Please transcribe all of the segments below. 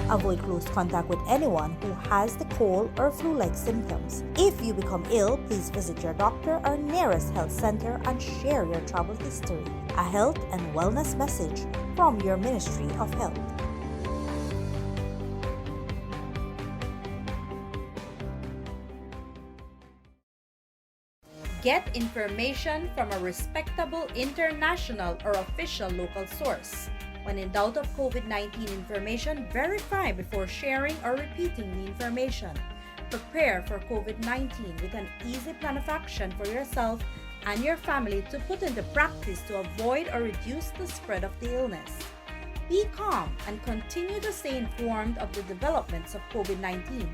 Avoid close contact with anyone who has the cold or flu-like symptoms. If you become ill, please visit your doctor or nearest health center and share your travel history. A health and wellness message from your Ministry of Health. Get information from a respectable international or official local source. When in doubt of COVID-19 information, verify before sharing or repeating the information. Prepare for COVID-19 with an easy plan of action for yourself and your family to put into practice to avoid or reduce the spread of the illness. Be calm and continue to stay informed of the developments of COVID-19.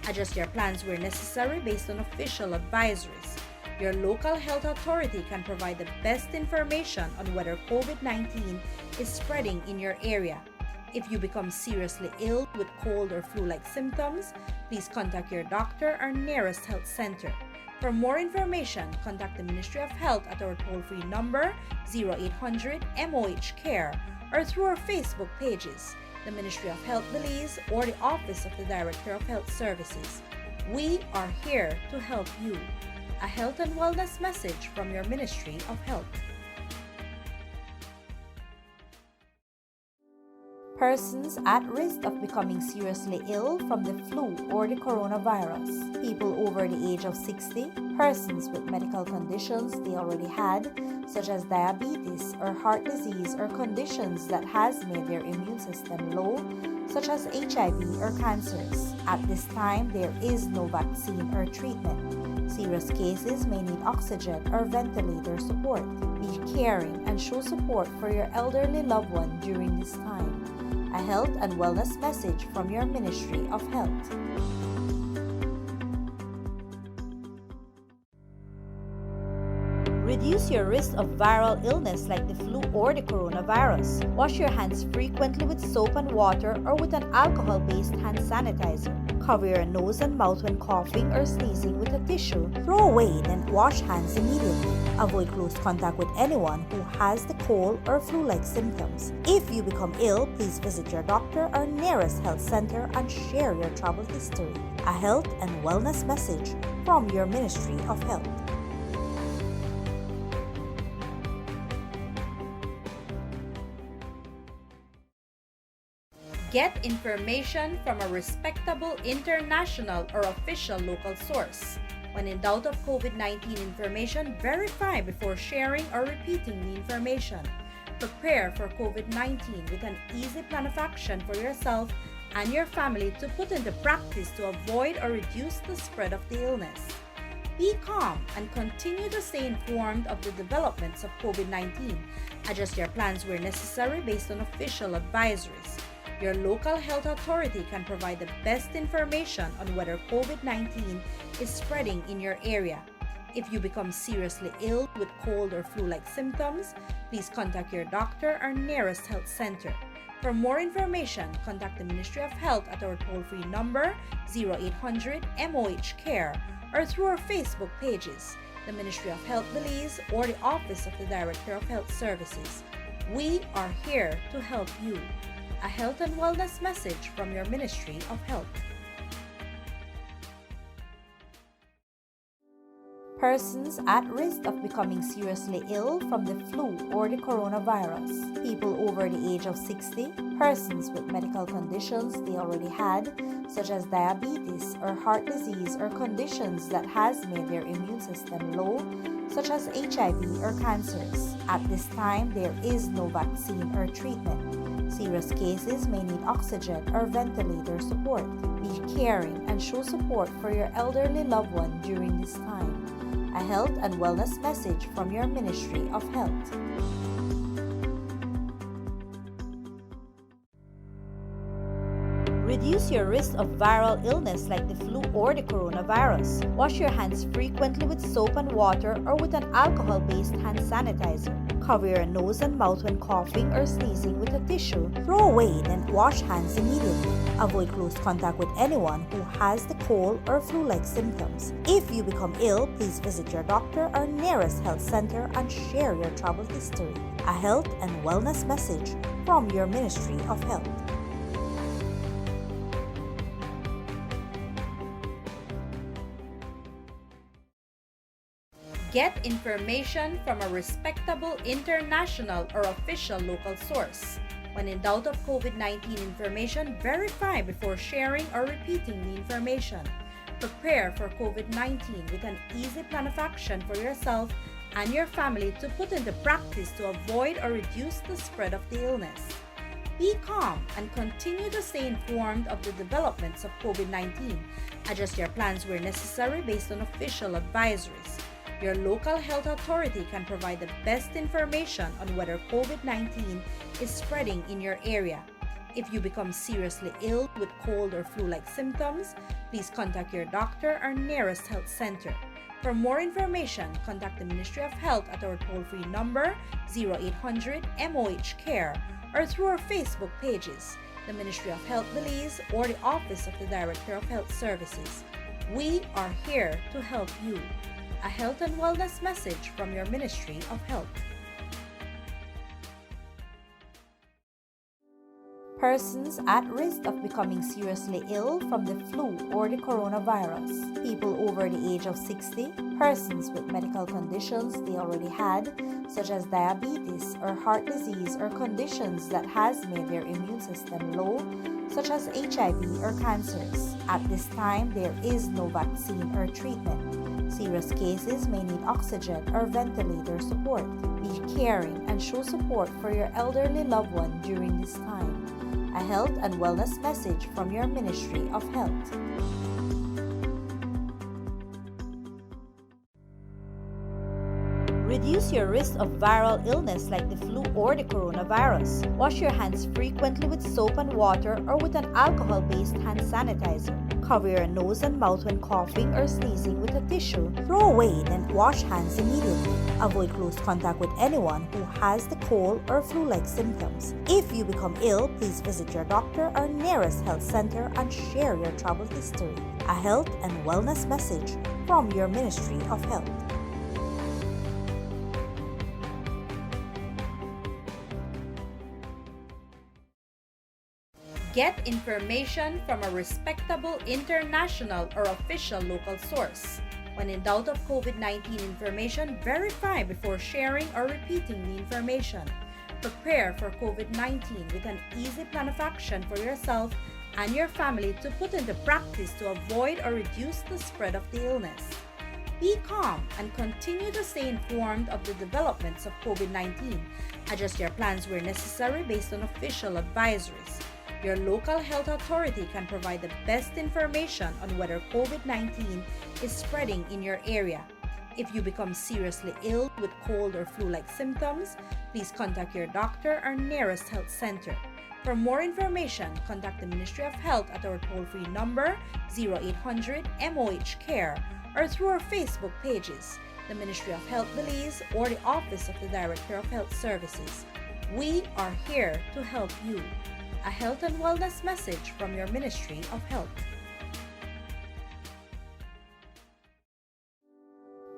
Adjust your plans where necessary based on official advisories. Your local health authority can provide the best information on whether COVID-19 is spreading in your area. If you become seriously ill with cold or flu-like symptoms, please contact your doctor or nearest health center. For more information, contact the Ministry of Health at our toll-free number 0800 MOH Care or through our Facebook pages, the Ministry of Health Belize or the Office of the Director of Health Services. We are here to help you. A health and wellness message from your Ministry of Health. Persons at risk of becoming seriously ill from the flu or the coronavirus. People over the age of 60, persons with medical conditions they already had, such as diabetes or heart disease or conditions that has made their immune system low, such as HIV or cancers. At this time, there is no vaccine or treatment. Serious cases may need oxygen or ventilator support. Be caring and show support for your elderly loved one during this time. A health and wellness message from your Ministry of Health. Reduce your risk of viral illness like the flu or the coronavirus. Wash your hands frequently with soap and water or with an alcohol-based hand sanitizer. Cover your nose and mouth when coughing or sneezing with a tissue. Throw away, then wash hands immediately. Avoid close contact with anyone who has the cold or flu-like symptoms. If you become ill, please visit your doctor or nearest health center and share your travel history. A health and wellness message from your Ministry of Health. Get information from a respectable international or official local source. When in doubt of COVID-19 information, verify before sharing or repeating the information. Prepare for COVID-19 with an easy plan of action for yourself and your family to put into practice to avoid or reduce the spread of the illness. Be calm and continue to stay informed of the developments of COVID-19. Adjust your plans where necessary based on official advisories. Your local health authority can provide the best information on whether COVID-19 is spreading in your area. If you become seriously ill with cold or flu-like symptoms, please contact your doctor or nearest health center. For more information, contact the Ministry of Health at our toll-free number 0800 MOH Care or through our Facebook pages, the Ministry of Health Belize or the Office of the Director of Health Services. We are here to help you. A health and wellness message from your Ministry of Health. Persons at risk of becoming seriously ill from the flu or the coronavirus. People over the age of 60, persons with medical conditions they already had, such as diabetes or heart disease or conditions that has made their immune system low, such as HIV or cancers. At this time, there is no vaccine or treatment. Serious cases may need oxygen or ventilator support. Be caring and show support for your elderly loved one during this time. A health and wellness message from your Ministry of Health. Reduce your risk of viral illness like the flu or the coronavirus. Wash your hands frequently with soap and water or with an alcohol-based hand sanitizer. Cover your nose and mouth when coughing or sneezing with a tissue. Throw away, then wash hands immediately. Avoid close contact with anyone who has the cold or flu-like symptoms. If you become ill, please visit your doctor or nearest health center and share your travel history. A health and wellness message from your Ministry of Health. Get information from a respectable international or official local source. When in doubt of COVID-19 information, verify before sharing or repeating the information. Prepare for COVID-19 with an easy plan of action for yourself and your family to put into practice to avoid or reduce the spread of the illness. Be calm and continue to stay informed of the developments of COVID-19. Adjust your plans where necessary based on official advisories. Your local health authority can provide the best information on whether COVID-19 is spreading in your area. If you become seriously ill with cold or flu-like symptoms, please contact your doctor or nearest health center. For more information, contact the Ministry of Health at our toll-free number 0800 MOH Care or through our Facebook pages, the Ministry of Health Belize or the Office of the Director of Health Services. We are here to help you. A health and wellness message from your Ministry of Health. Persons at risk of becoming seriously ill from the flu or the coronavirus, people over the age of 60, persons with medical conditions they already had, such as diabetes or heart disease or conditions that has made their immune system low, such as HIV or cancers. At this time, there is no vaccine or treatment. Serious cases may need oxygen or ventilator support. Be caring and show support for your elderly loved one during this time. A health and wellness message from your Ministry of Health. Reduce your risk of viral illness like the flu or the coronavirus. Wash your hands frequently with soap and water or with an alcohol-based hand sanitizer. Cover your nose and mouth when coughing or sneezing with a tissue. Throw away, then wash hands immediately. Avoid close contact with anyone who has the cold or flu-like symptoms. If you become ill, please visit your doctor or nearest health center and share your travel history. A health and wellness message from your Ministry of Health. Get information from a respectable international or official local source. When in doubt of COVID-19 information, verify before sharing or repeating the information. Prepare for COVID-19 with an easy plan of action for yourself and your family to put into practice to avoid or reduce the spread of the illness. Be calm and continue to stay informed of the developments of COVID-19. Adjust your plans where necessary based on official advisories. Your local health authority can provide the best information on whether COVID-19 is spreading in your area. If you become seriously ill with cold or flu-like symptoms, please contact your doctor or nearest health center. For more information, contact the Ministry of Health at our toll-free number 0800 MOH Care or through our Facebook pages, the Ministry of Health Belize or the Office of the Director of Health Services. We are here to help you. A health and wellness message from your Ministry of Health.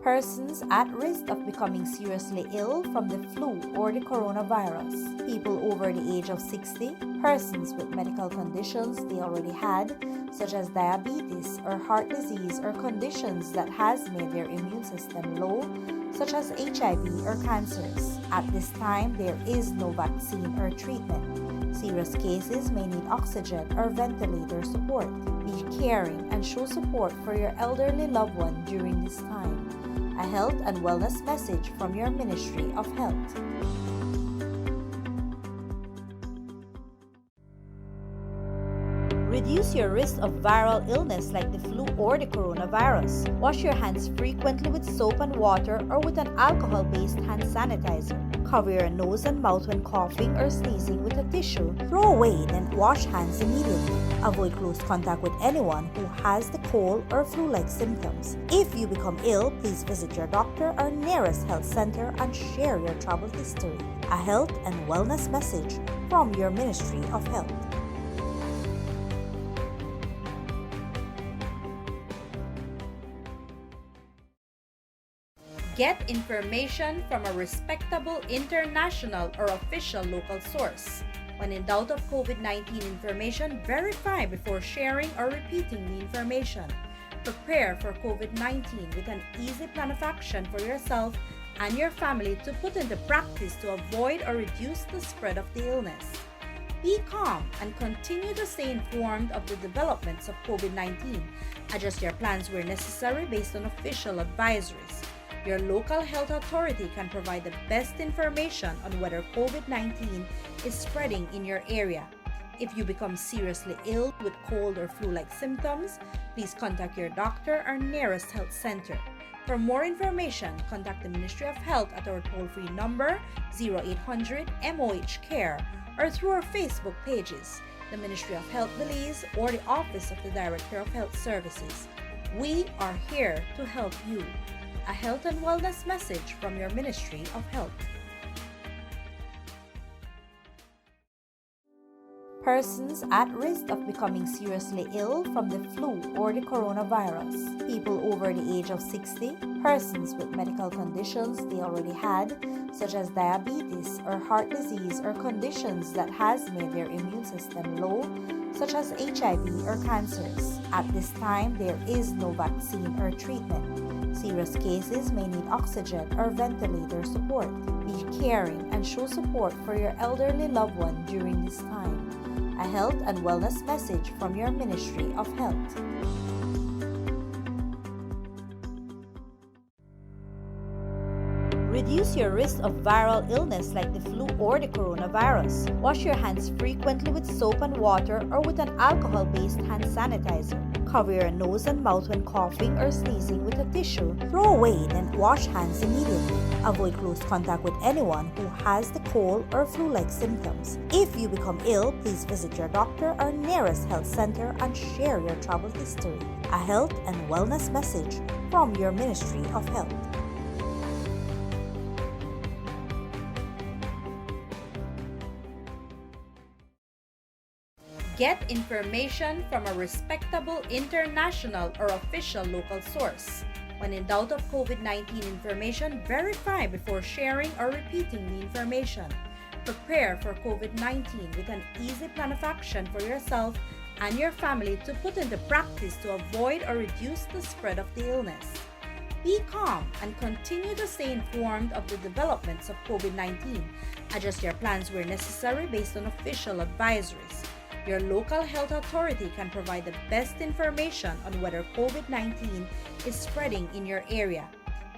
Persons at risk of becoming seriously ill from the flu or the coronavirus, people over the age of 60, persons with medical conditions they already had, such as diabetes or heart disease or conditions that has made their immune system low, such as HIV or cancers. At this time, there is no vaccine or treatment. Serious cases may need oxygen or ventilator support. Be caring and show support for your elderly loved one during this time. A health and wellness message from your Ministry of Health. Reduce your risk of viral illness like the flu or the coronavirus. Wash your hands frequently with soap and water or with an alcohol-based hand sanitizer. Cover your nose and mouth when coughing or sneezing with a tissue. Throw away, then wash hands immediately. Avoid close contact with anyone who has the cold or flu-like symptoms. If you become ill, please visit your doctor or nearest health center and share your travel history. A health and wellness message from your Ministry of Health. Get information from a respectable international or official local source. When in doubt of COVID-19 information, verify before sharing or repeating the information. Prepare for COVID-19 with an easy plan of action for yourself and your family to put into practice to avoid or reduce the spread of the illness. Be calm and continue to stay informed of the developments of COVID-19. Adjust your plans where necessary based on official advisories. Your local health authority can provide the best information on whether COVID-19 is spreading in your area. If you become seriously ill with cold or flu-like symptoms, please contact your doctor or nearest health center. For more information, contact the Ministry of Health at our toll-free number 0800 MOH Care or through our Facebook pages, the Ministry of Health Belize or the Office of the Director of Health Services. We are here to help you. A health and wellness message from your Ministry of Health. Persons at risk of becoming seriously ill from the flu or the coronavirus, people over the age of 60, persons with medical conditions they already had, such as diabetes or heart disease or conditions that has made their immune system low, such as HIV or cancers. At this time, there is no vaccine or treatment. Serious cases may need oxygen or ventilator support. Be caring and show support for your elderly loved one during this time. A health and wellness message from your Ministry of Health. Reduce your risk of viral illness like the flu or the coronavirus. Wash your hands frequently with soap and water or with an alcohol-based hand sanitizer. Cover your nose and mouth when coughing or sneezing with a tissue. Throw away, then wash hands immediately. Avoid close contact with anyone who has the cold or flu-like symptoms. If you become ill, please visit your doctor or nearest health center and share your travel history. A health and wellness message from your Ministry of Health. Get information from a respectable international or official local source. When in doubt of COVID-19 information, verify before sharing or repeating the information. Prepare for COVID-19 with an easy plan of action for yourself and your family to put into practice to avoid or reduce the spread of the illness. Be calm and continue to stay informed of the developments of COVID-19. Adjust your plans where necessary based on official advisories. Your local health authority can provide the best information on whether COVID-19 is spreading in your area.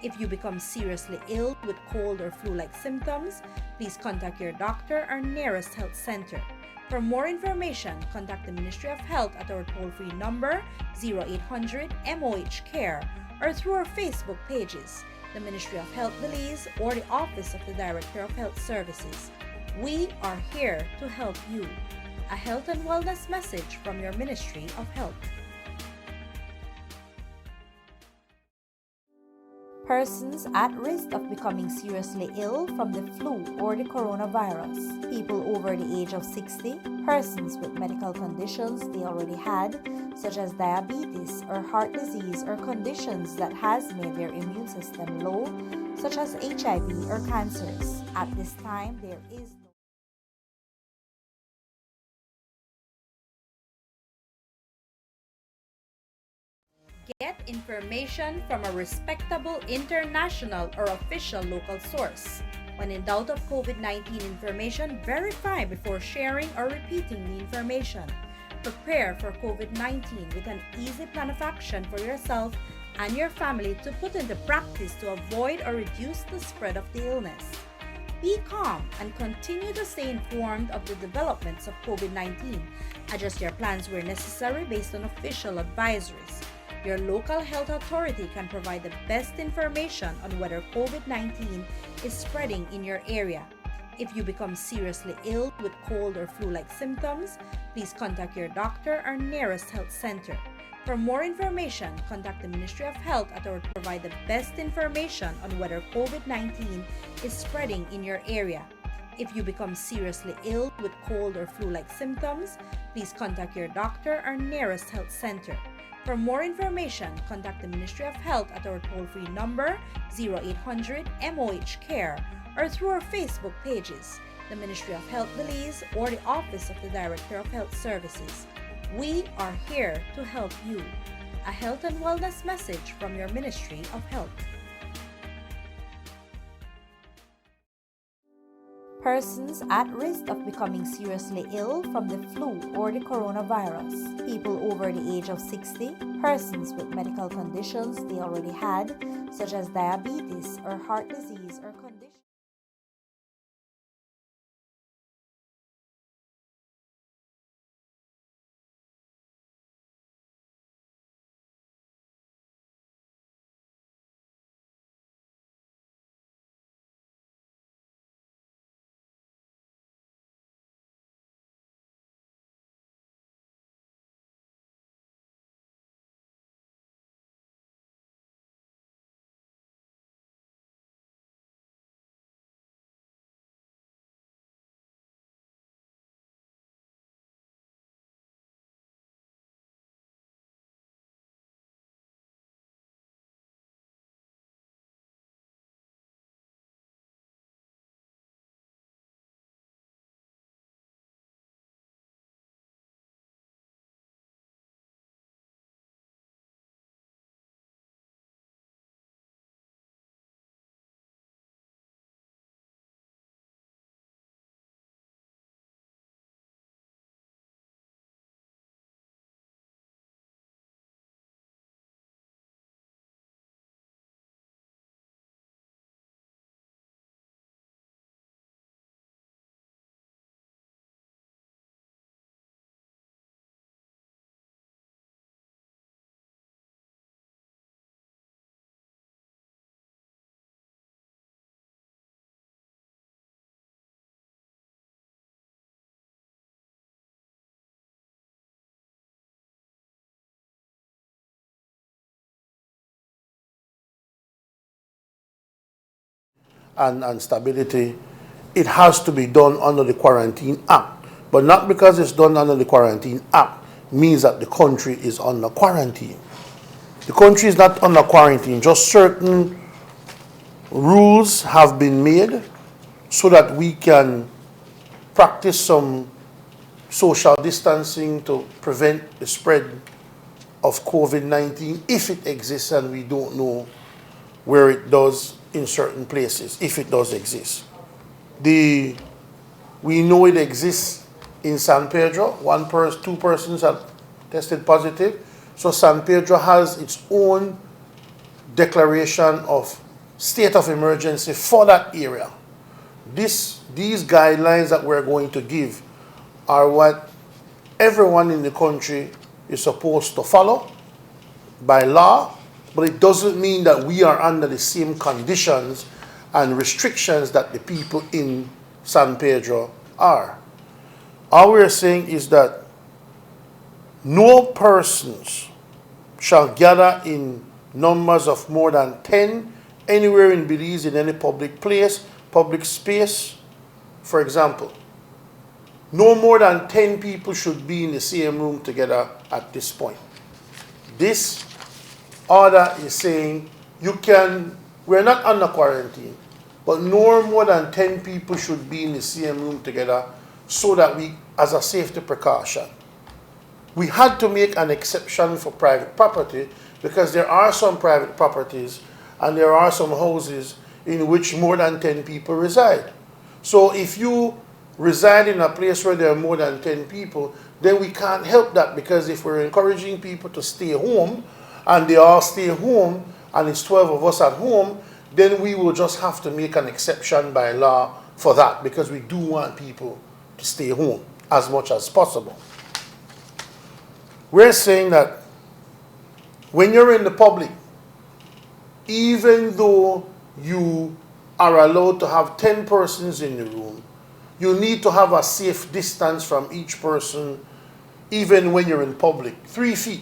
If you become seriously ill with cold or flu-like symptoms, please contact your doctor or nearest health center. For more information, contact the Ministry of Health at our toll-free number 0800 MOH Care or through our Facebook pages, the Ministry of Health Belize or the Office of the Director of Health Services. We are here to help you. A health and wellness message from your Ministry of Health. Persons at risk of becoming seriously ill from the flu or the coronavirus, people over the age of 60, persons with medical conditions they already had, such as diabetes or heart disease or conditions that has made their immune system low, such as HIV or cancers. At this time, there is no Get information from a respectable international or official local source. When in doubt of COVID-19 information, verify before sharing or repeating the information. Prepare for COVID-19 with an easy plan of action for yourself and your family to put into practice to avoid or reduce the spread of the illness. Be calm and continue to stay informed of the developments of COVID-19. Adjust your plans where necessary based on official advisories. Your local health authority can provide the best information on whether COVID-19 is spreading in your area. If you become seriously ill with cold or flu-like symptoms, please contact your doctor or nearest health center. For more information, contact the Ministry of Health at our provide the best information on whether COVID-19 is spreading in your area. If you become seriously ill with cold or flu-like symptoms, please contact your doctor or nearest health center. For more information, contact the Ministry of Health at our toll-free number 0800 MOH Care or through our Facebook pages, the Ministry of Health Belize or the Office of the Director of Health Services. We are here to help you. a health and wellness message from your Ministry of Health. Persons at risk of becoming seriously ill from the flu or the coronavirus, people over the age of 60, persons with medical conditions they already had, such as diabetes or heart disease or condition. And stability, it has to be done under the Quarantine Act. But not because it's done under the Quarantine Act means that the country is under quarantine. The country is not under quarantine. Just certain rules have been made so that we can practice some social distancing to prevent the spread of COVID-19 if it exists, and we don't know where it does in certain places, if it does exist. We know it exists in San Pedro. Two persons have tested positive. So San Pedro has its own declaration of state of emergency for that area. These guidelines that we're going to give are what everyone in the country is supposed to follow by law, but it doesn't mean that we are under the same conditions and restrictions that the people in San Pedro are. All we're saying is that no persons shall gather in numbers of more than 10 anywhere in Belize in any public place, public space. For example, no more than 10 people should be in the same room together at this point. This order is saying we're not under quarantine, but no more than 10 people should be in the same room together so that as a safety precaution. We had to make an exception for private property because there are some private properties and there are some houses in which more than 10 people reside. So if you reside in a place where there are more than 10 people, then we can't help that, because if we're encouraging people to stay home and they all stay home and it's 12 of us at home, then we will just have to make an exception by law for that, because we do want people to stay home as much as possible. We're saying that when you're in the public, even though you are allowed to have 10 persons in the room, you need to have a safe distance from each person, even when you're in public, 3 feet.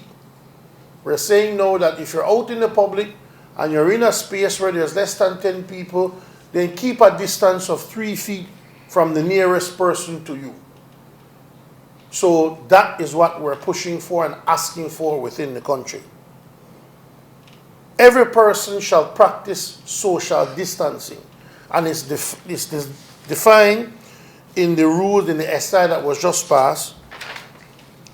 We're saying now that if you're out in the public and you're in a space where there's less than 10 people, then keep a distance of 3 feet from the nearest person to you. So that is what we're pushing for and asking for within the country. Every person shall practice social distancing, and it's defined in the rules in the SI that was just passed,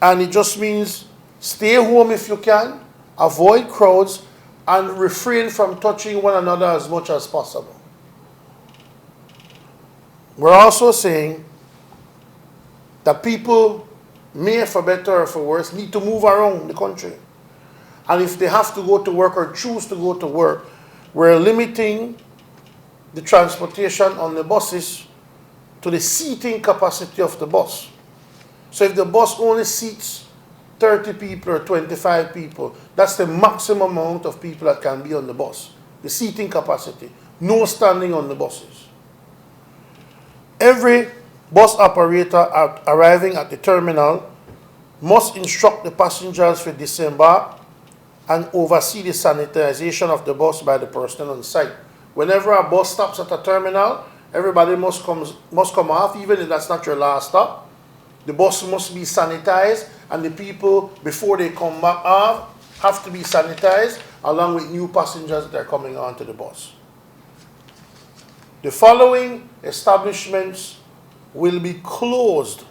and it just means stay home if you can, avoid crowds, and refrain from touching one another as much as possible. We're also saying that people, may for better or for worse, need to move around the country. And if they have to go to work or choose to go to work, we're limiting the transportation on the buses to the seating capacity of the bus. So if the bus only seats 30 people or 25 people, that's the maximum amount of people that can be on the bus. The seating capacity. No standing on the buses. Every bus operator arriving at the terminal must instruct the passengers to disembark and oversee the sanitization of the bus by the personnel on site. Whenever a bus stops at a terminal, everybody must come off, even if that's not your last stop. The bus must be sanitized, and the people, before they come back off, have to be sanitized, along with new passengers that are coming onto the bus. The following establishments will be closed.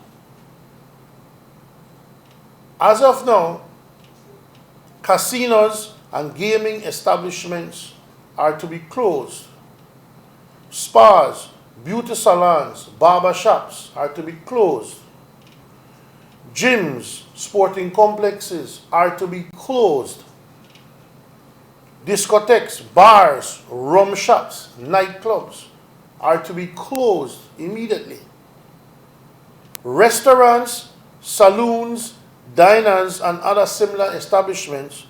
As of now, casinos and gaming establishments are to be closed. Spas, beauty salons, barber shops are to be closed. Gyms, sporting complexes are to be closed. Discotheques, bars, rum shops, nightclubs are to be closed immediately. Restaurants, saloons, diners, and other similar establishments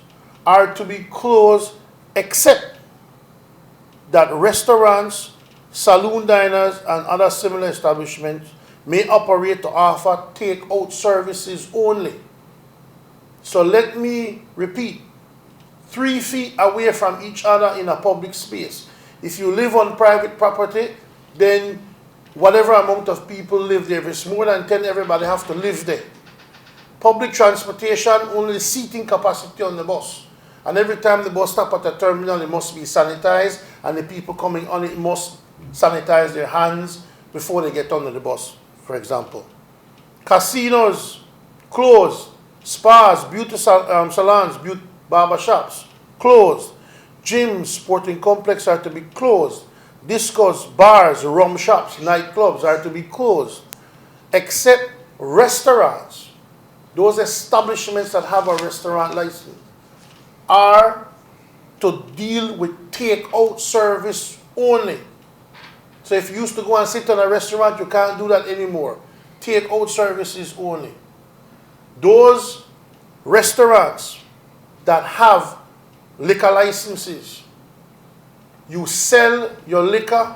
are to be closed, except that restaurants, saloon diners, and other similar establishments may operate to offer take-out services only. So let me repeat, 3 feet away from each other in a public space. If you live on private property, then whatever amount of people live there, if it's more than 10, everybody have to live there. Public transportation, only seating capacity on the bus. And every time the bus stop at a terminal, it must be sanitized, and the people coming on it must sanitize their hands before they get onto the bus, for example. Casinos, closed. Spas, beauty salons, barber shops, closed. Gyms, sporting complexes are to be closed. Discos, bars, rum shops, nightclubs are to be closed. Except restaurants. Those establishments that have a restaurant license are to deal with take-out service only. So if you used to go and sit in a restaurant, you can't do that anymore. Take-out services only. Those restaurants that have liquor licenses, you sell your liquor,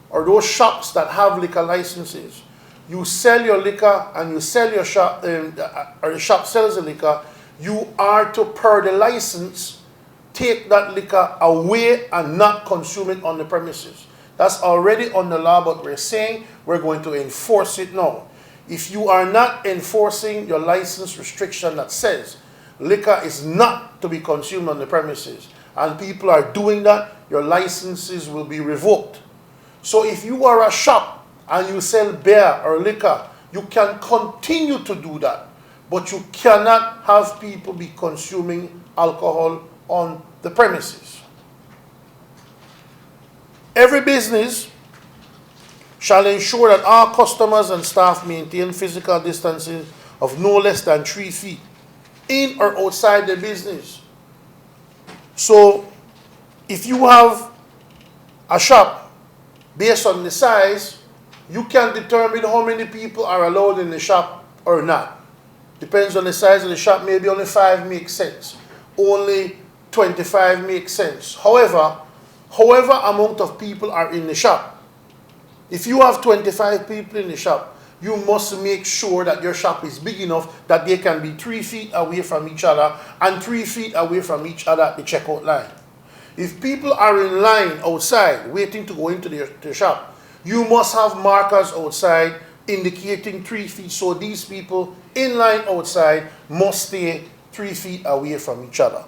or those shops that have liquor licenses, you sell your liquor and you sell your shop, or the shop sells the liquor, you are to, per the license, take that liquor away and not consume it on the premises. That's already on the law, but we're saying we're going to enforce it now. If you are not enforcing your license restriction that says liquor is not to be consumed on the premises, and people are doing that, your licenses will be revoked. So if you are a shop and you sell beer or liquor, you can continue to do that, but you cannot have people be consuming alcohol on the premises. Every business shall ensure that all customers and staff maintain physical distancing of no less than 3 feet in or outside the business. So if you have a shop, based on the size, you can determine how many people are allowed in the shop or not. Depends on the size of the shop. Maybe only 5 makes sense. Only 25 makes sense. However amount of people are in the shop, if you have 25 people in the shop, you must make sure that your shop is big enough that they can be 3 feet away from each other and 3 feet away from each other at the checkout line. If people are in line outside waiting to go into the shop, you must have markers outside indicating 3 feet, so these people in line outside must stay 3 feet away from each other.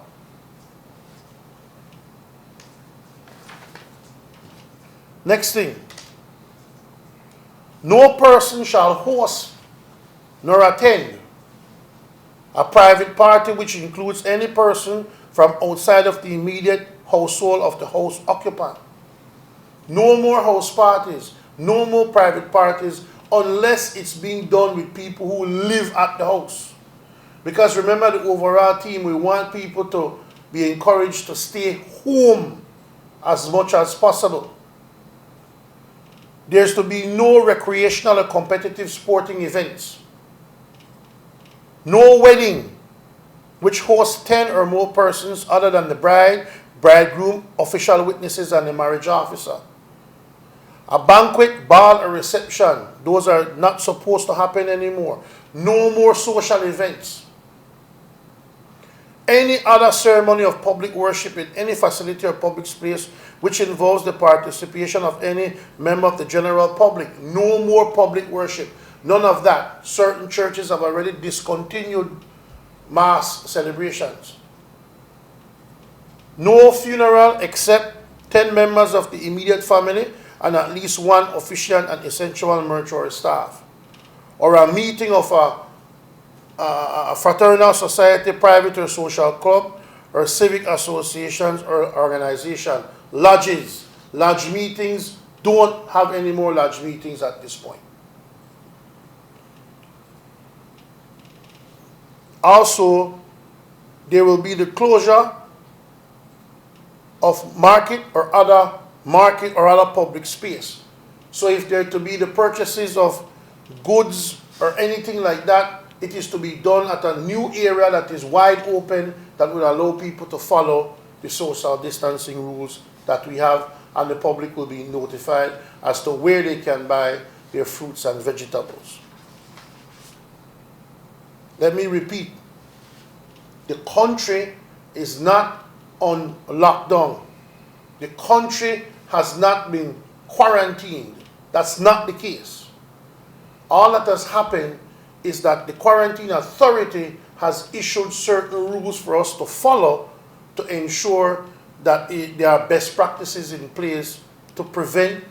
Next thing, no person shall host nor attend a private party which includes any person from outside of the immediate household of the house occupant. No more house parties, no more private parties, unless it's being done with people who live at the house. Because remember the overall theme, we want people to be encouraged to stay home as much as possible. There's to be no recreational or competitive sporting events. No wedding which hosts 10 or more persons other than the bride, bridegroom, official witnesses, and the marriage officer. A banquet, ball, or reception, those are not supposed to happen anymore. No more social events. Any other ceremony of public worship in any facility or public space which involves the participation of any member of the general public. No more public worship. None of that. Certain churches have already discontinued mass celebrations. No funeral except 10 members of the immediate family and at least one officiant and essential mortuary staff. Or a meeting of a fraternal society, private or social club, or civic associations or organization. Lodges, lodge meetings, don't have any more lodge meetings at this point. Also, there will be the closure of market or other public space. So if there are to be the purchases of goods or anything like that, it is to be done at a new area that is wide open, that will allow people to follow the social distancing rules that we have, and the public will be notified as to where they can buy their fruits and vegetables. Let me repeat, the country is not on lockdown. The country has not been quarantined. That's not the case. All that has happened is that the quarantine authority has issued certain rules for us to follow to ensure that there are best practices in place to prevent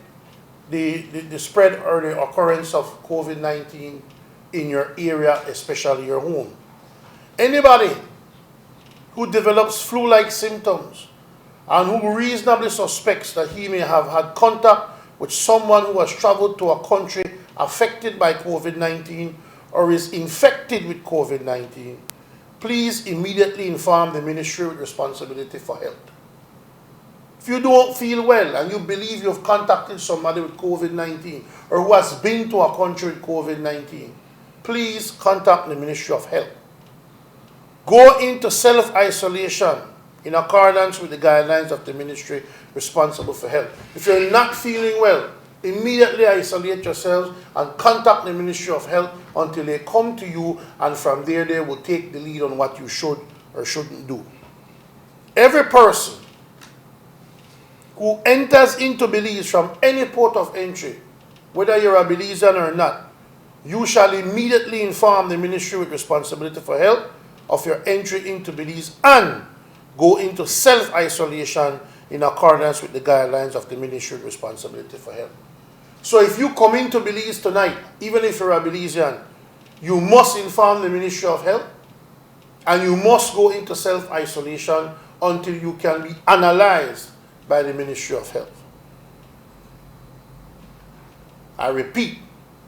the spread or the occurrence of COVID-19 in your area, especially your home. Anybody who develops flu-like symptoms and who reasonably suspects that he may have had contact with someone who has traveled to a country affected by COVID-19 or is infected with COVID-19, please immediately inform the ministry with responsibility for health. If you don't feel well and you believe you've contacted somebody with COVID-19 or who has been to a country with COVID-19, please contact the Ministry of Health. Go into self-isolation in accordance with the guidelines of the ministry responsible for health. If you're not feeling well, immediately isolate yourselves and contact the Ministry of Health until they come to you, and from there they will take the lead on what you should or shouldn't do. Every person who enters into Belize from any port of entry, whether you're a Belizean or not, you shall immediately inform the ministry with responsibility for health of your entry into Belize and go into self-isolation in accordance with the guidelines of the ministry with responsibility for health. So if you come into Belize tonight, even if you're a Belizean, you must inform the Ministry of Health and you must go into self-isolation until you can be analyzed by the Ministry of Health. I repeat,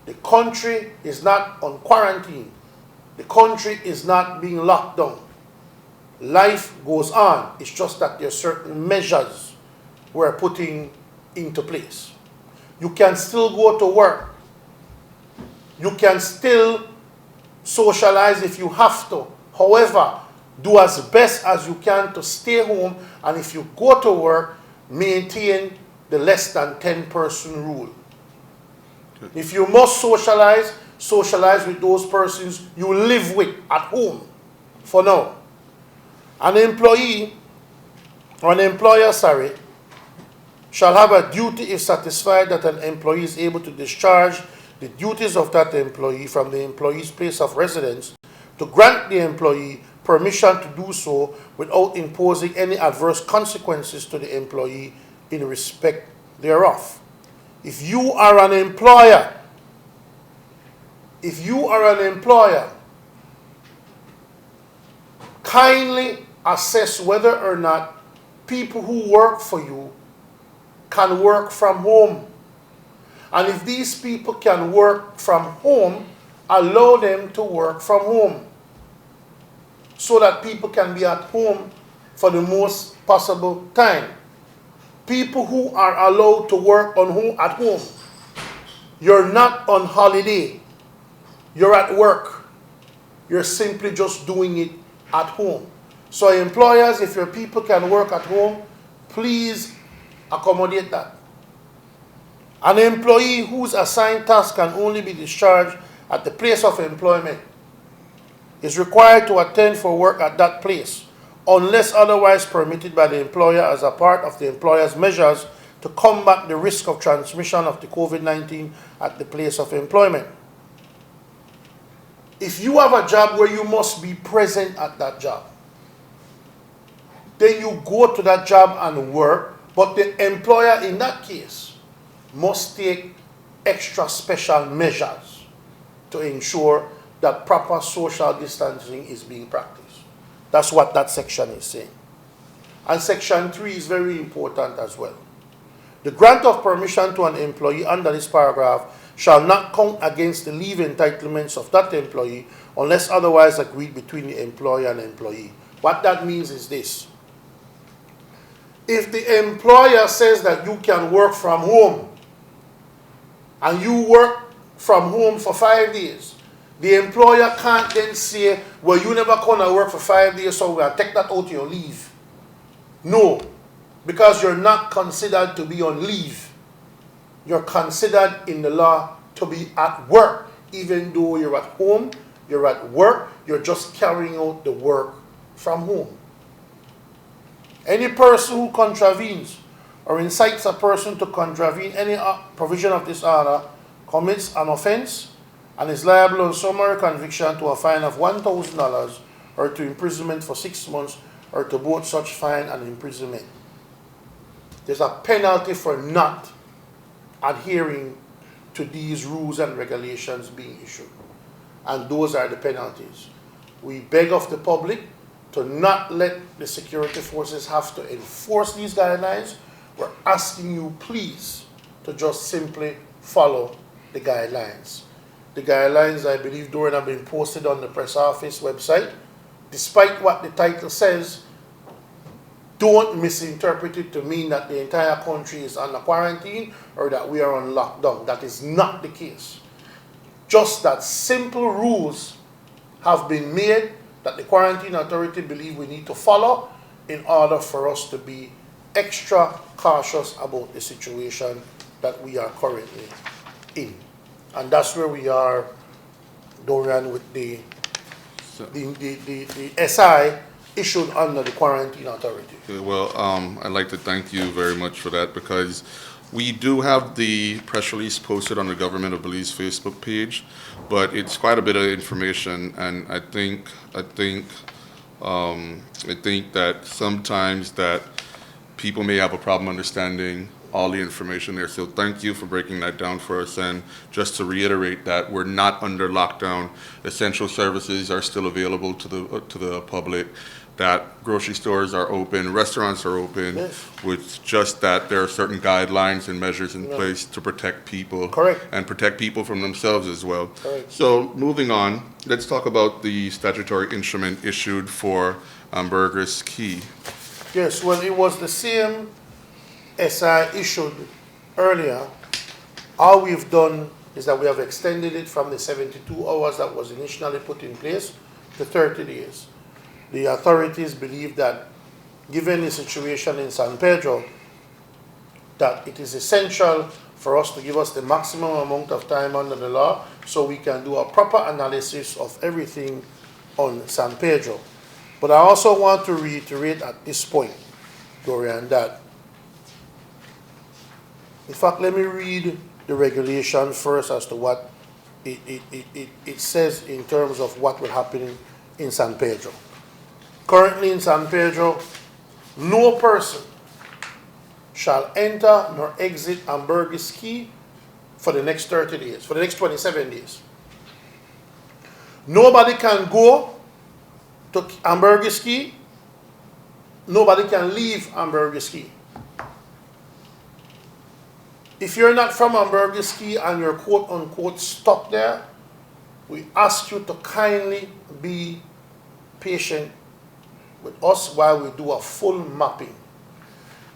the country is not on quarantine. The country is not being locked down. Life goes on. It's just that there are certain measures we're putting into place. You can still go to work. You can still socialize if you have to. However, do as best as you can to stay home, and if you go to work, maintain the less than 10-person rule. Good. If you must socialize, socialize with those persons you live with at home for now. An employer shall have a duty if satisfied that an employee is able to discharge the duties of that employee from the employee's place of residence, to grant the employee permission to do so without imposing any adverse consequences to the employee in respect thereof. If you are an employer, kindly assess whether or not people who work for you can work from home. And if these people can work from home, allow them to work from home so that people can be at home for the most possible time. People who are allowed to work at home, you're not on holiday, you're at work. You're simply just doing it at home. So employers, if your people can work at home, please accommodate that. An employee whose assigned task can only be discharged at the place of employment is required to attend for work at that place, unless otherwise permitted by the employer as a part of the employer's measures to combat the risk of transmission of the COVID-19 at the place of employment. If you have a job where you must be present at that job, then you go to that job and work, but the employer in that case must take extra special measures to ensure that proper social distancing is being practiced. That's what that section is saying. And section 3 is very important as well. The grant of permission to an employee under this paragraph shall not count against the leave entitlements of that employee unless otherwise agreed between the employer and employee. What that means is this. If the employer says that you can work from home and you work from home for 5 days, the employer can't then say, well, you never gonna work for 5 days, so we'll take that out of your leave. No, because you're not considered to be on leave. You're considered in the law to be at work. Even though you're at home, you're at work, you're just carrying out the work from home. Any person who contravenes or incites a person to contravene any provision of this order commits an offense and is liable on summary conviction to a fine of $1,000 or to imprisonment for 6 months or to both such fine and imprisonment. There's a penalty for not adhering to these rules and regulations being issued. And those are the penalties. We beg of the public to not let the security forces have to enforce these guidelines. We're asking you, please, to just simply follow the guidelines. The guidelines, I believe, Dorian, have been posted on the press office website. Despite what the title says, don't misinterpret it to mean that the entire country is under quarantine or that we are on lockdown. That is not the case. Just that simple rules have been made that the quarantine authority believe we need to follow in order for us to be extra cautious about the situation that we are currently in. And that's where we are, Dorian, with the SI issued under the quarantine authority. Well, I'd like to thank you very much for that, because we do have the press release posted on the Government of Belize Facebook page, but it's quite a bit of information, and I think that sometimes that people may have a problem understanding all the information there. So thank you for breaking that down for us. And just to reiterate that we're not under lockdown. Essential services are still available to the public. That grocery stores are open, restaurants are open, yes, with just that there are certain guidelines and measures in place to protect people. Correct. And protect people from themselves as well. Correct. So moving on, let's talk about the statutory instrument issued for Burgess Key. Yes, well, it was the same SI issued earlier. All we've done is that we have extended it from the 72 hours that was initially put in place to 30 days. The authorities believe that, given the situation in San Pedro, that it is essential for us to give us the maximum amount of time under the law so we can do a proper analysis of everything on San Pedro. But I also want to reiterate at this point, Dorian, that, in fact, let me read the regulation first as to what it says in terms of what will happen in San Pedro. Currently in San Pedro, no person shall enter nor exit Burgess Key for the next 30 days, for the next 27 days. Nobody can go to Burgess Key nobody can leave Ambergris-Caye. If you're not from Ambergris-Caye and you're quote unquote stuck there, we ask you to kindly be patient with us while we do a full mapping.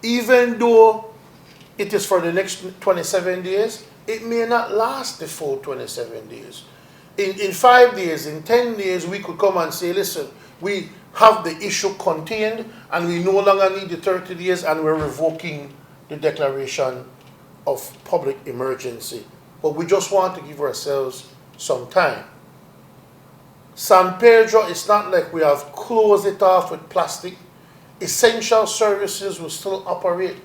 Even though it is for the next 27 days, it may not last the full 27 days. In 5 days, in 10 days, we could come and say, listen, we have the issue contained and we no longer need the 30 days and we're revoking the declaration of public emergency. But we just want to give ourselves some time. San Pedro, it's not like we have closed it off with plastic. Essential services will still operate.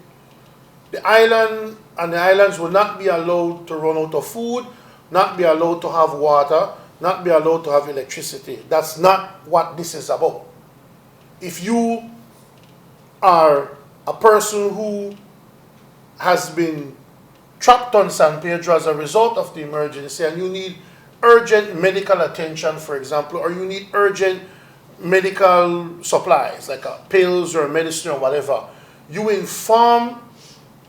The island and the islands will not be allowed to run out of food, not be allowed to have water, not be allowed to have electricity. That's not what this is about. If you are a person who has been trapped on San Pedro as a result of the emergency and you need urgent medical attention, for example, or you need urgent medical supplies like pills or medicine or whatever, you inform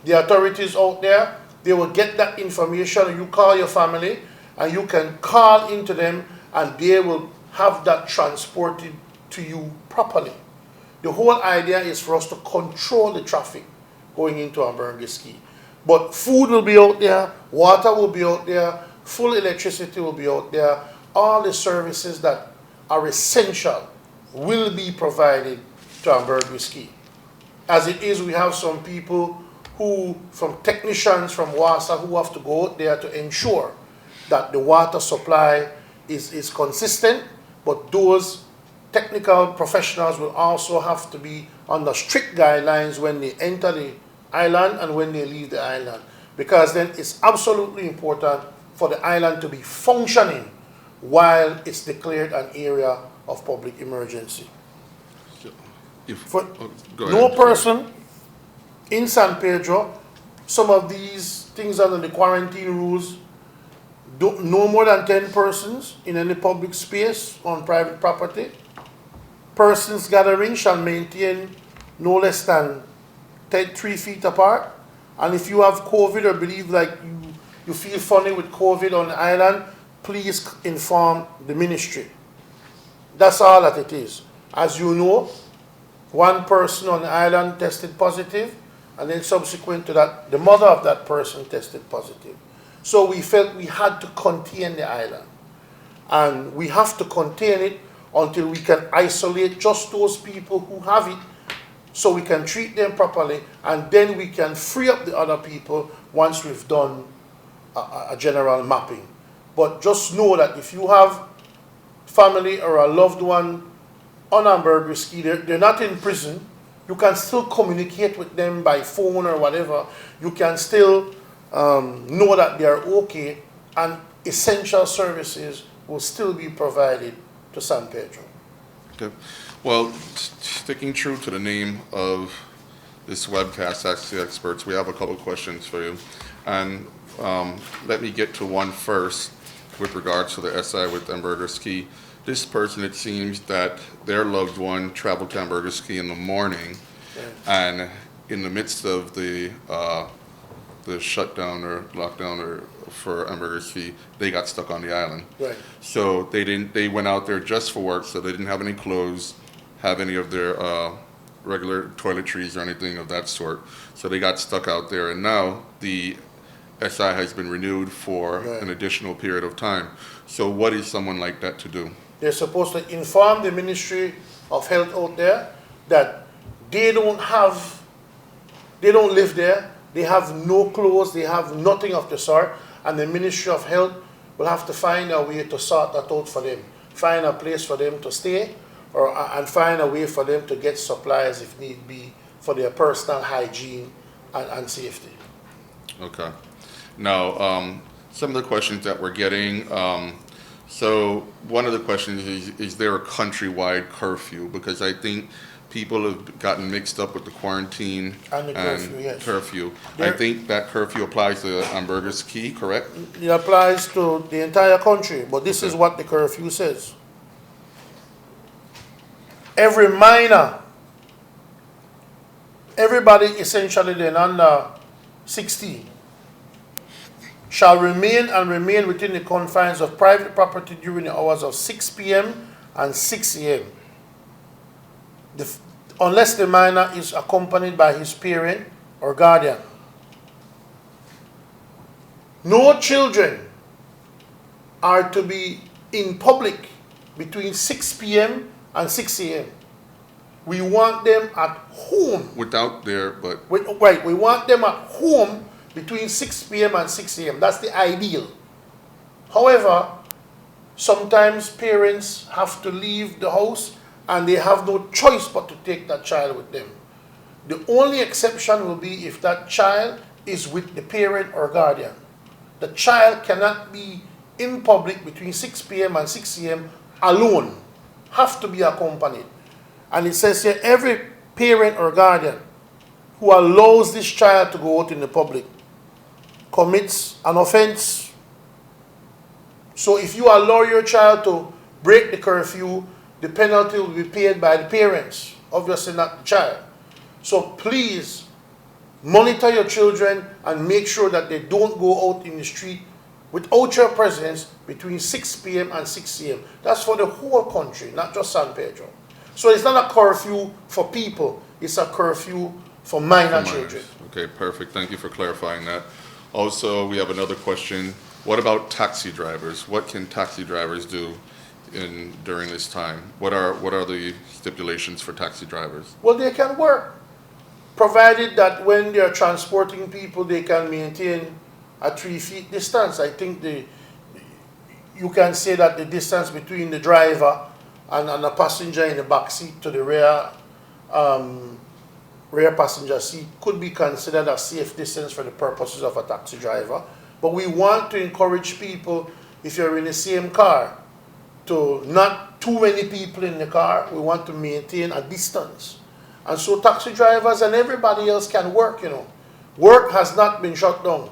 the authorities out there. They will get that information. You call your family and you can call into them and they will have that transported to you properly. The whole idea is for us to control the traffic going into Ambergris-Caye. But food will be out there, water will be out there, full electricity will be out there. All the services that are essential will be provided to Ambergris-Caye. As it is, we have some people who, from technicians from WASA, who have to go out there to ensure that the water supply is consistent, but those technical professionals will also have to be under strict guidelines when they enter the island and when they leave the island, because then it's absolutely important for the island to be functioning while it's declared an area of public emergency. No person in San Pedro, some of these things under the quarantine rules, no more than 10 persons in any public space on private property. Persons gathering shall maintain no less than 3 feet apart. And if you have COVID or believe like you feel funny with COVID on the island, please inform the ministry. That's all that it is. As you know, one person on the island tested positive, and then subsequent to that, the mother of that person tested positive. So we felt we had to contain the island. And we have to contain it until we can isolate just those people who have it, so we can treat them properly, and then we can free up the other people once we've done a general mapping. But just know that if you have family or a loved one on Ambergris-Caye, they're not in prison, you can still communicate with them by phone or whatever. You can still know that they are okay, and essential services will still be provided to San Pedro. Okay. Well, sticking true to the name of this webcast, Ask the Experts, we have a couple questions for you. And let me get to one first with regards to the SI with Ambergris-Caye. This person, it seems that their loved one traveled to Ambergris-Caye in the morning, and in the midst of the shutdown or lockdown or for Ambergris-Caye, they got stuck on the island. Right. So they went out there just for work, so they didn't have any clothes, have any of their regular toiletries or anything of that sort. So they got stuck out there, and now the SI has been renewed for an additional period of time. So what is someone like that to do? They're supposed to inform the Ministry of Health out there that they don't live there, they have no clothes, they have nothing of the sort, and the Ministry of Health will have to find a way to sort that out for them. Find a place for them to stay, and find a way for them to get supplies if need be for their personal hygiene and safety. Okay. Now, some of the questions that we're getting, so one of the questions is there a countrywide curfew? Because I think people have gotten mixed up with the quarantine and the curfew, yes. Curfew. I think that curfew applies to Ambergris-Caye, correct? It applies to the entire country, but this is what the curfew says. Every minor everybody essentially then under 16 shall remain within the confines of private property during the hours of 6 p.m. and 6 a.m. Unless the minor is accompanied by his parent or guardian. No children are to be in public between 6 p.m. and 6 a.m. We want them at home. Without their, but Right, we want them at home between 6 p.m. and 6 a.m. That's the ideal. However, sometimes parents have to leave the house and they have no choice but to take that child with them. The only exception will be if that child is with the parent or guardian. The child cannot be in public between 6 p.m. and 6 a.m. alone. Have to be accompanied. And it says here, every parent or guardian who allows this child to go out in the public commits an offense. So if you allow your child to break the curfew, the penalty will be paid by the parents, obviously not the child. So please monitor your children and make sure that they don't go out in the street without your presence between 6 p.m. and 6 a.m. That's for the whole country, not just San Pedro. So it's not a curfew for people, it's a curfew for minor children. Okay, perfect. Thank you for clarifying that. Also, we have another question. What about taxi drivers? What can taxi drivers do during this time? What are the stipulations for taxi drivers? Well, they can work, provided that when they are transporting people, they can maintain a 3 feet distance. I think you can say that the distance between the driver and a passenger in the back seat to the rear passenger seat could be considered a safe distance for the purposes of a taxi driver. But we want to encourage people, if you're in the same car, to not too many people in the car. We want to maintain a distance. And so taxi drivers and everybody else can work, you know. Work has not been shut down.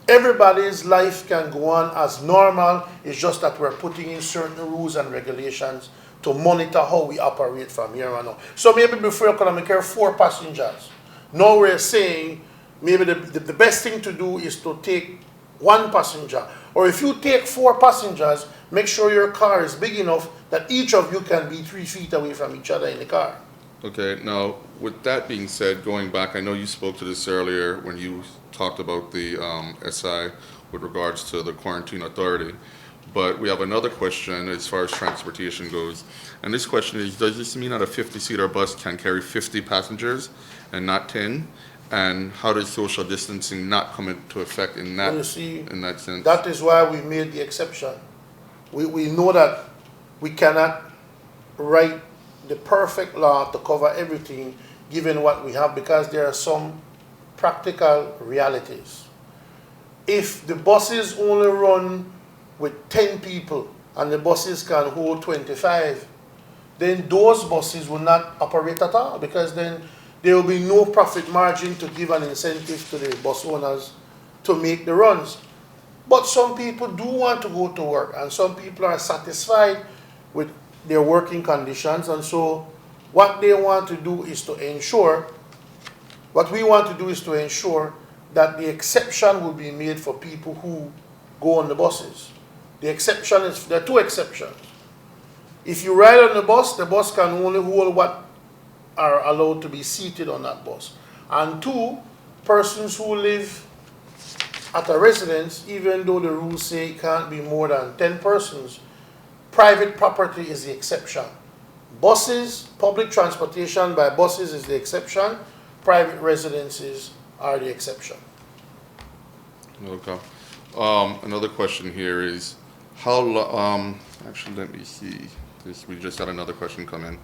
Everybody's life can go on as normal. It's just that we're putting in certain rules and regulations to monitor how we operate from here on out. So maybe before you can make 4 passengers. Now we're saying maybe the best thing to do is to take 1 passenger. Or if you take 4 passengers, make sure your car is big enough that each of you can be 3 feet away from each other in the car. Okay, now with that being said, going back, I know you spoke to this earlier when you talked about the SI with regards to the quarantine authority, but we have another question as far as transportation goes. And this question is, does this mean that a 50-seater bus can carry 50 passengers and not 10? And how does social distancing not come into effect in that, Well, you see, in that sense? that is why we made the exception. We know that we cannot write the perfect law to cover everything given what we have, because there are some practical realities. If the buses only run with 10 people and the buses can hold 25, then those buses will not operate at all, because then there will be no profit margin to give an incentive to the bus owners to make the runs. But some people do want to go to work, and some people are satisfied with their working conditions, and so what they want to do is to ensure, what we want to do is to ensure that the exception will be made for people who go on the buses. The exception is, there are 2 exceptions. If you ride on the bus can only hold what are allowed to be seated on that bus. And 2, persons who live at a residence, even though the rules say it can't be more than 10 persons, private property is the exception. Buses, public transportation by buses is the exception. Private residences are the exception. Okay. Another question here is, actually, let me see. We just had another question come in.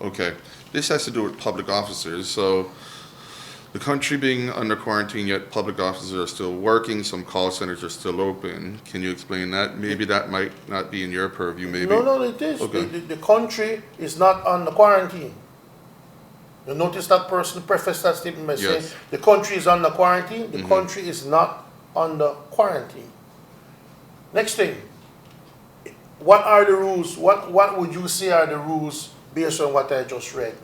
Okay, this has to do with public officers. So the country being under quarantine, yet public officers are still working, some call centers are still open. Can you explain that? Maybe that might not be in your purview, maybe. No, it is. Okay. The country is not under quarantine. You notice that person prefaced that statement by saying the country is under quarantine. The country is not under quarantine. Next thing, what are the rules? What would you say are the rules based on what I just read.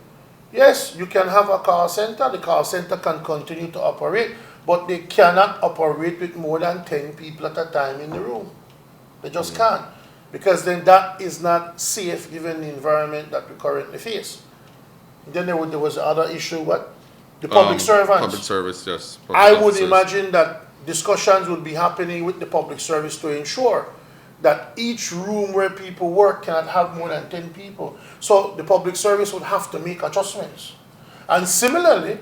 Yes, you can have a call center. The call center can continue to operate, but they cannot operate with more than 10 people at a time in the room. They just can't, because then that is not safe given the environment that we currently face. Then there was the other issue, what? The public servants. Public service, yes. Public I would officers. imagine that discussions would be happening with the public service to ensure that each room where people work cannot have more than 10 people. So the public service would have to make adjustments. And similarly,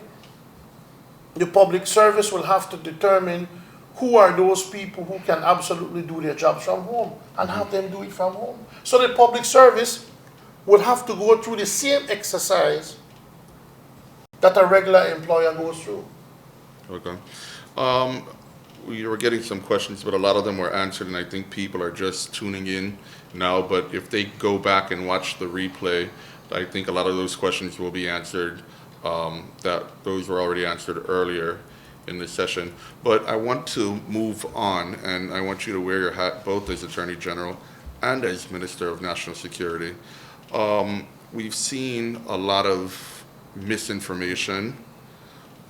the public service will have to determine who are those people who can absolutely do their jobs from home and have them do it from home. So the public service will have to go through the same exercise that a regular employer goes through. Okay. We were getting some questions, but a lot of them were answered, and I think people are just tuning in now. But if they go back and watch the replay, I think a lot of those questions will be answered. Those were already answered earlier in the session. But I want to move on, and I want you to wear your hat both as Attorney General and as Minister of National Security. We've seen a lot of misinformation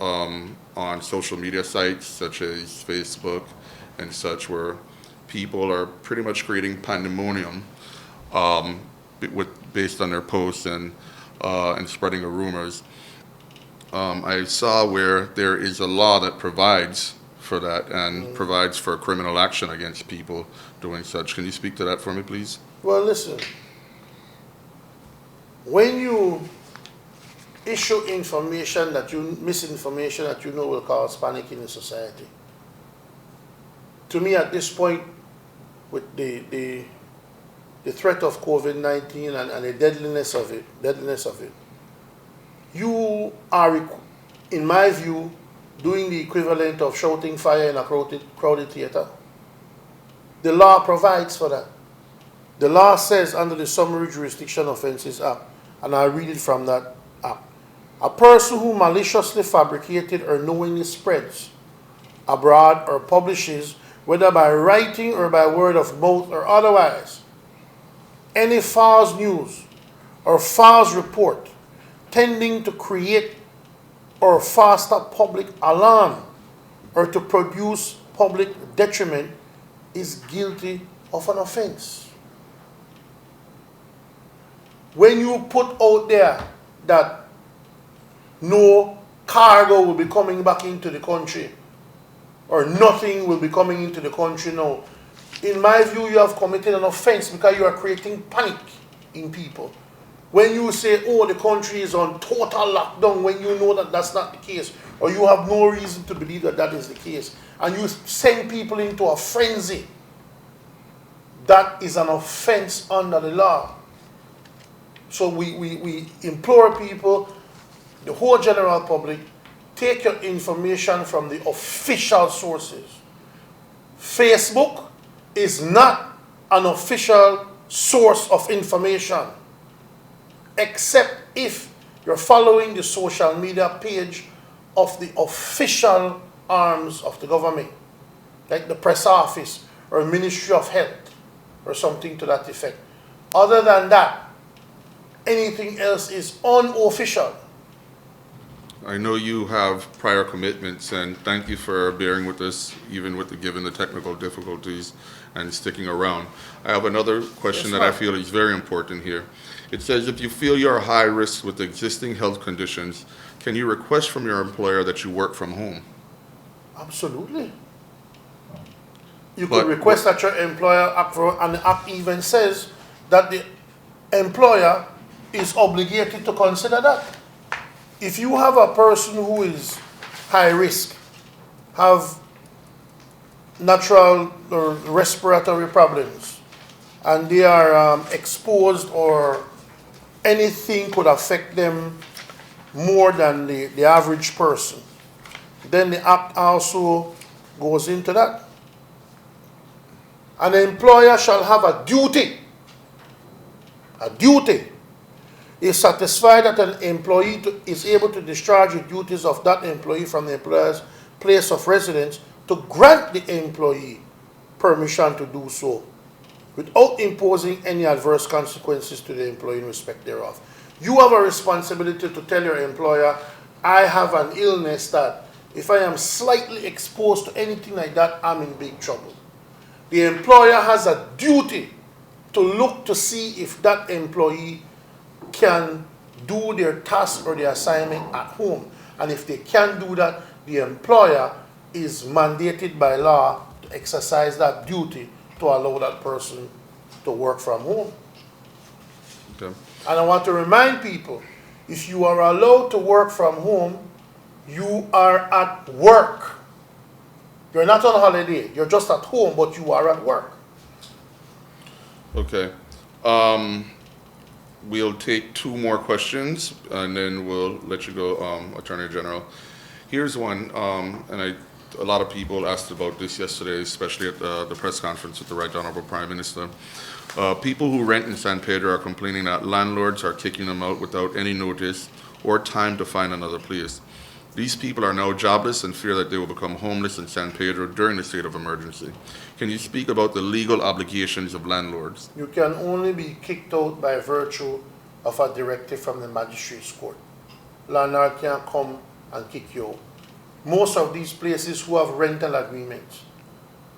on social media sites such as Facebook and such, where people are pretty much creating pandemonium based on their posts and spreading the rumors. I saw where there is a law that provides for that and provides for criminal action against people doing such. Can you speak to that for me, please? Well, listen, when you issue misinformation that you know will cause panic in the society, to me at this point, with the threat of COVID-19 and the deadliness of it, you are, in my view, doing the equivalent of shouting fire in a crowded theater. The law provides for that. The law says under the Summary Jurisdiction Offences Act, and I'll read it from that act, a person who maliciously fabricated or knowingly spreads abroad or publishes, whether by writing or by word of mouth or otherwise, any false news or false report tending to create or foster public alarm or to produce public detriment is guilty of an offense. When you put out there that no cargo will be coming back into the country or nothing will be coming into the country now, in my view, you have committed an offense because you are creating panic in people. When you say, oh, the country is on total lockdown, when you know that that's not the case, or you have no reason to believe that that is the case, and you send people into a frenzy, that is an offense under the law. So we implore people, the whole general public, take your information from the official sources. Facebook is not an official source of information, except if you're following the social media page of the official arms of the government, like the press office or Ministry of Health or something to that effect. Other than that, anything else is unofficial. I know you have prior commitments, and thank you for bearing with us, even given the technical difficulties, and sticking around. I have another question that I feel is very important here. It says, if you feel you're high risk with existing health conditions, can you request from your employer that you work from home? Absolutely. You could request that your employer act for, and the act even says that the employer is obligated to consider that. If you have a person who is high risk, have natural or respiratory problems, and they are exposed, or anything could affect them more than the average person, then the act also goes into that. An employer shall have a duty is satisfied that an employee is able to discharge the duties of that employee from the employer's place of residence, to grant the employee permission to do so without imposing any adverse consequences to the employee in respect thereof. You have a responsibility to tell your employer, I have an illness that if I am slightly exposed to anything like that, I'm in big trouble. The employer has a duty to look to see if that employee can do their task or their assignment at home. And if they can't do that, the employer is mandated by law to exercise that duty to allow that person to work from home. Okay. And I want to remind people, if you are allowed to work from home, you are at work. You're not on holiday. You're just at home, but you are at work. Okay. We'll take 2 more questions, and then we'll let you go, Attorney General. Here's one, and a lot of people asked about this yesterday, especially at the press conference with the Right Honorable Prime Minister. People who rent in San Pedro are complaining that landlords are kicking them out without any notice or time to find another place. These people are now jobless and fear that they will become homeless in San Pedro during the state of emergency. Can you speak about the legal obligations of landlords? You can only be kicked out by virtue of a directive from the magistrate's court. Landlord can't come and kick you out. Most of these places who have rental agreements,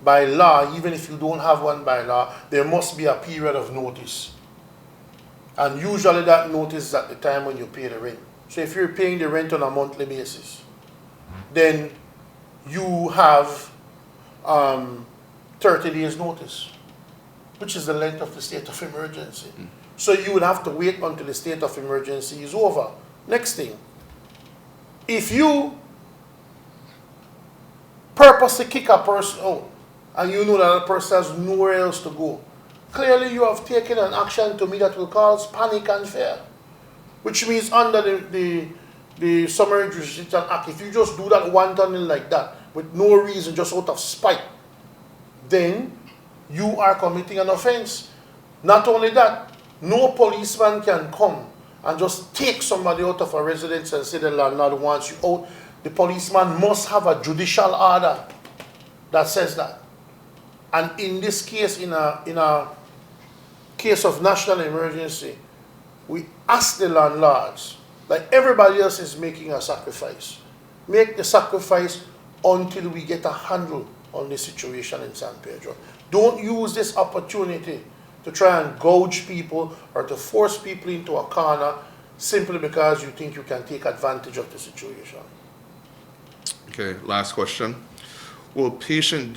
by law, even if you don't have one by law, there must be a period of notice. And usually that notice is at the time when you pay the rent. So if you're paying the rent on a monthly basis, then you have 30 days notice, which is the length of the state of emergency. So you would have to wait until the state of emergency is over. Next thing, if you purposely kick a person out and you know that a person has nowhere else to go, clearly you have taken an action to me that will cause panic and fear. Which means under the Summary Jurisdiction Act, if you just do that wantonly like that, with no reason, just out of spite, then you are committing an offense. Not only that, no policeman can come and just take somebody out of a residence and say the landlord wants you out. The policeman must have a judicial order that says that. And in this case, in a case of national emergency, we ask the landlords, like everybody else is making a sacrifice, make the sacrifice until we get a handle on the situation in San Pedro. Don't use this opportunity to try and gouge people or to force people into a corner simply because you think you can take advantage of the situation. Okay, last question. Will patient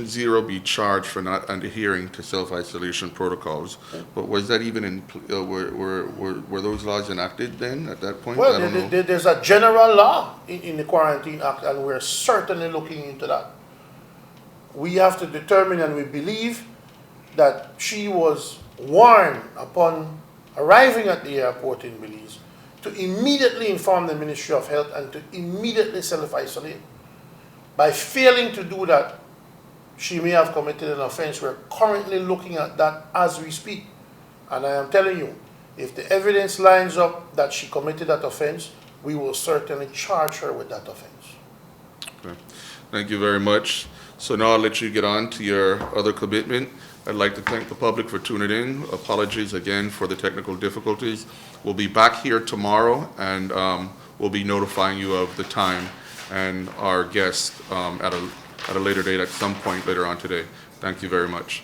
0 be charged for not adhering to self-isolation protocols? But was that even in, were those laws enacted then at that point? Well, there's a general law in the Quarantine Act, and we're certainly looking into that. We have to determine, and we believe that she was warned upon arriving at the airport in Belize to immediately inform the Ministry of Health and to immediately self-isolate. By failing to do that, she may have committed an offense. We're currently looking at that as we speak. And I am telling you, if the evidence lines up that she committed that offense, we will certainly charge her with that offense. Okay. Thank you very much. So now I'll let you get on to your other commitment. I'd like to thank the public for tuning in. Apologies again for the technical difficulties. We'll be back here tomorrow, and we'll be notifying you of the time and our guest at a later date at some point later on today. Thank you very much.